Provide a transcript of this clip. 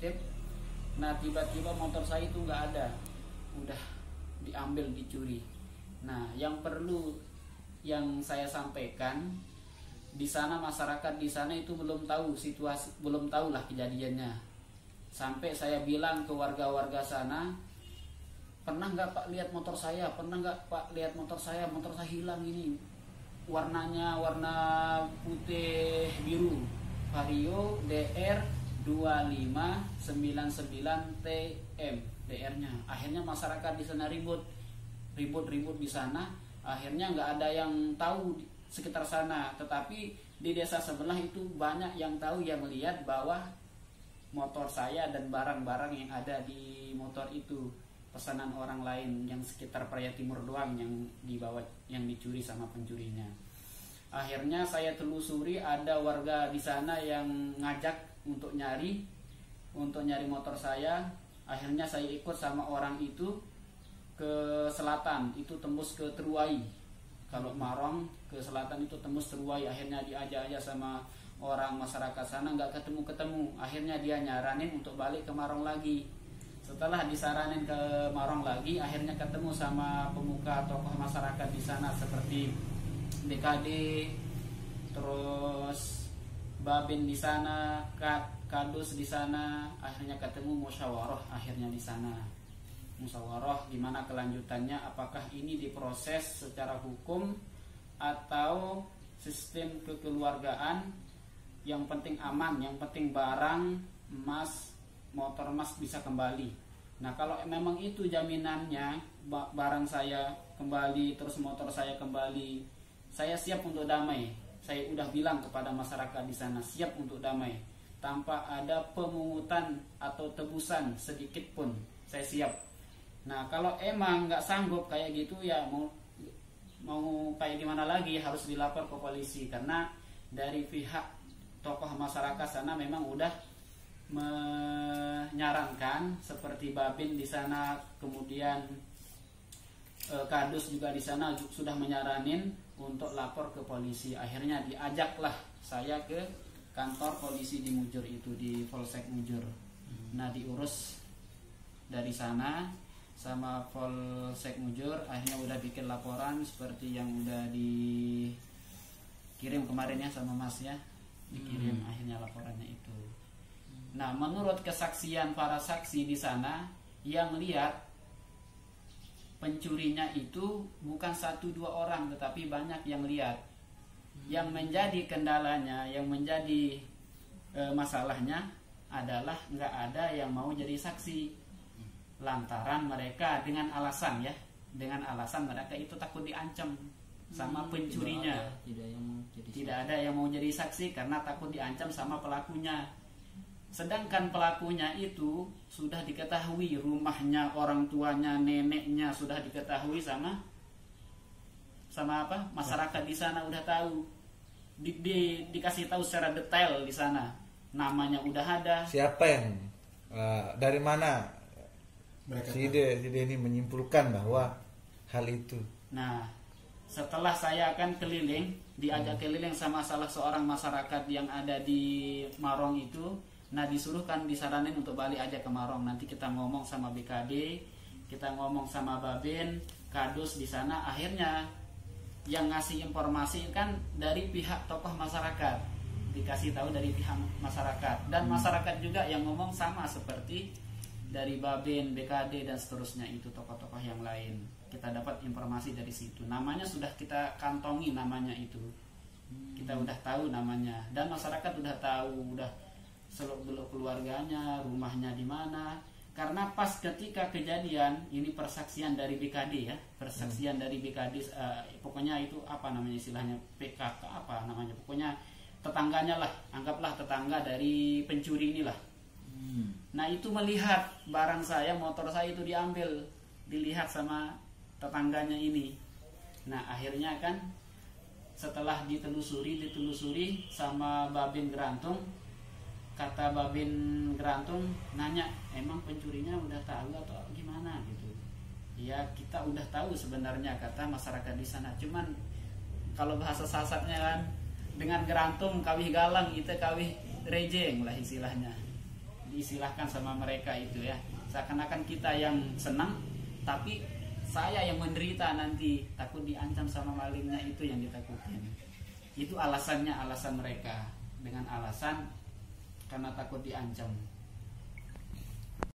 titip. Nah tiba-tiba motor saya itu nggak ada, udah diambil, dicuri. Nah yang perlu yang saya sampaikan, di sana masyarakat di sana itu belum tahu situasi, belum tahu lah kejadiannya. Sampai saya bilang ke warga-warga sana, pernah nggak Pak lihat motor saya? Pernah nggak Pak lihat motor saya hilang ini. Warnanya warna putih biru, Vario DR 2599 TM DR-nya. Akhirnya masyarakat di sana ribut di sana. Akhirnya nggak ada yang tahu sekitar sana, tetapi di desa sebelah itu banyak yang tahu, yang lihat bahwa motor saya dan barang-barang yang ada di motor itu pesanan orang lain yang sekitar Praia Timur doang yang dibawa, yang dicuri sama pencurinya. Akhirnya saya telusuri, ada warga di sana yang ngajak untuk nyari motor saya. Akhirnya saya ikut sama orang itu ke selatan, itu tembus ke Teruai. Kalau Marong ke selatan itu tembus Teruai. Akhirnya diajak aja sama orang masyarakat sana, nggak ketemu. Akhirnya dia nyaranin untuk balik ke Marong lagi. Setelah disaranin ke Marong lagi, akhirnya ketemu sama pemuka tokoh masyarakat di sana seperti BKD, terus Babin di sana, Kadus di sana. Akhirnya ketemu musyawarah akhirnya di sana. Musyawarah gimana kelanjutannya, apakah ini diproses secara hukum atau sistem kekeluargaan. Yang penting aman, yang penting barang emas, motor emas bisa kembali. Nah kalau memang itu jaminannya, barang saya kembali, terus motor saya kembali, saya siap untuk damai. Saya udah bilang kepada masyarakat di sana, siap untuk damai tanpa ada pemungutan atau tebusan sedikit pun, saya siap. Nah kalau emang nggak sanggup kayak gitu, ya mau kayak gimana lagi, harus dilapor ke polisi. Karena dari pihak tokoh masyarakat sana memang udah menyarankan, seperti Babin di sana, kemudian Kadus juga di sana sudah menyaranin untuk lapor ke polisi. Akhirnya diajaklah saya ke kantor polisi di Mujur itu, di Polsek Mujur. Nah diurus dari sana sama Polsek Mujur. Akhirnya udah bikin laporan seperti yang udah dikirim kemarin ya sama masnya, dikirim akhirnya laporannya itu. Nah menurut kesaksian para saksi di sana, yang lihat pencurinya itu bukan 1-2 orang, tetapi banyak yang lihat. Yang menjadi kendalanya, yang menjadi masalahnya adalah nggak ada yang mau jadi saksi. Lantaran mereka dengan alasan mereka itu takut diancam sama pencurinya. Tidak ada yang mau jadi saksi karena takut diancam sama pelakunya. Sedangkan pelakunya itu sudah diketahui rumahnya, orang tuanya, neneknya sudah diketahui sama masyarakat di sana udah tahu. Dikasih tahu secara detail di sana. Namanya udah ada. Siapa yang dari mana mereka si ini menyimpulkan bahwa hal itu? Nah, setelah saya akan keliling, diajak keliling sama salah seorang masyarakat yang ada di Marong itu. Nah disuruhkan, disaranin untuk balik aja ke Marong. Nanti kita ngomong sama BKD, kita ngomong sama Babin, Kadus di sana. Akhirnya yang ngasih informasi kan dari pihak tokoh masyarakat, dikasih tahu dari pihak masyarakat. Dan masyarakat juga yang ngomong sama seperti dari Babin, BKD dan seterusnya, itu tokoh-tokoh yang lain. Kita dapat informasi dari situ. Namanya sudah kita kantongi, namanya itu kita udah tahu namanya. Dan masyarakat udah tahu, udah seluk-beluk keluarganya, rumahnya di mana. Karena pas ketika kejadian ini, persaksian dari BKD ya, persaksian dari BKD, pokoknya itu apa namanya istilahnya, PKK apa namanya, pokoknya tetangganya lah, anggaplah tetangga dari pencuri inilah. Nah itu melihat barang saya, motor saya itu diambil, dilihat sama tetangganya ini. Nah akhirnya kan setelah ditelusuri sama Babin Gerantung, kata Babin Gerantung nanya, emang pencurinya udah tahu atau gimana gitu? Ya kita udah tahu sebenarnya, kata masyarakat di sana. Cuman kalau bahasa sasatnya kan, dengan Gerantung kawih galang, itu kawih rejeng lah istilahnya. diistilahkan sama mereka itu ya, seakan-akan kita yang senang tapi saya yang menderita nanti, takut diancam sama malingnya, itu yang ditakutin. Itu alasannya, alasan mereka, dengan alasan karena takut diancam.